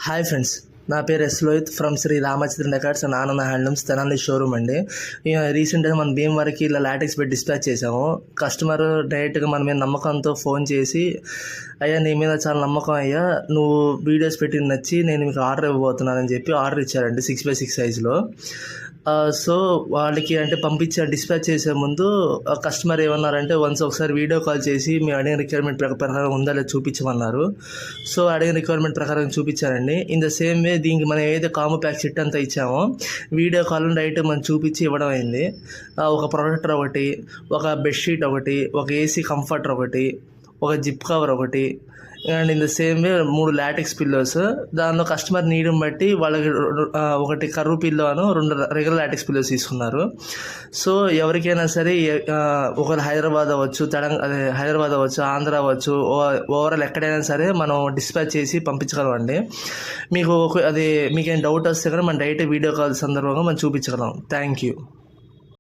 Hi friends, నా పేరు S Lohith from Sri Ramachandra decors and Ananda handlooms Tenali showroom అండి. రీసెంట్గా మనం భీమవరంకి ఇలా లాటెక్స్ బెడ్ డిస్పాచ్ చేసాము. కస్టమర్ డైరెక్ట్గా మన మీద నమ్మకంతో ఫోన్ చేసి, అయ్యా నీ మీద చాలా నమ్మకం అయ్యా, నువ్వు వీడియోస్ పెట్టి నచ్చి నేను మీకు ఆర్డర్ ఇవ్వబోతున్నానని చెప్పి ఆర్డర్ ఇచ్చారండి 6x6 సైజులో. సో వాళ్ళకి అంటే డిస్పాచ్ చేసే ముందు కస్టమర్ ఏమన్నారంటే ఒకసారి వీడియో కాల్ చేసి మేము అడిగిన రిక్వైర్మెంట్ ప్రకారం ఉందా లేదా చూపించమన్నారు. సో అడిగిన రిక్వైర్మెంట్ ప్రకారం చూపించారండి. ఇన్ ద సేమ్ వే దీనికి మనం ఏదైతే కాంబో ప్యాక్ సెట్ అంతా ఇచ్చామో వీడియో కాల్ డైరెక్ట్ మనం చూపించి ఇవ్వడం అయింది. ఒక ప్రొటెక్టర్ ఒకటి, ఒక బెడ్షీట్ ఒకటి, ఒక ఏసీ కంఫర్టర్ ఒకటి, ఒక జిప్ కవర్ ఒకటి, and in the same way 3 LaTeX pillows. దానిలో కస్టమర్ నీడ్ని బట్టి వాళ్ళకి ఒకటి కర్వ్ పిల్లో అను 2 రెగ్యులర్ లాటెక్స్ పిల్లోస్ తీసుకున్నారు. సో ఎవరికైనా సరే ఒకరు హైదరాబాద్ అవ్వచ్చు, హైదరాబాద్ అవ్వచ్చు, ఆంధ్ర అవ్వచ్చు, ఓవరాల్ ఎక్కడైనా సరే మనం డిస్పాచ్ చేసి పంపించగలమండి. మీకేం డౌట్ వస్తే కానీ మనం డైరెక్ట్ వీడియో కాల్ సందర్భంగా మనం చూపించగలం. Thank you.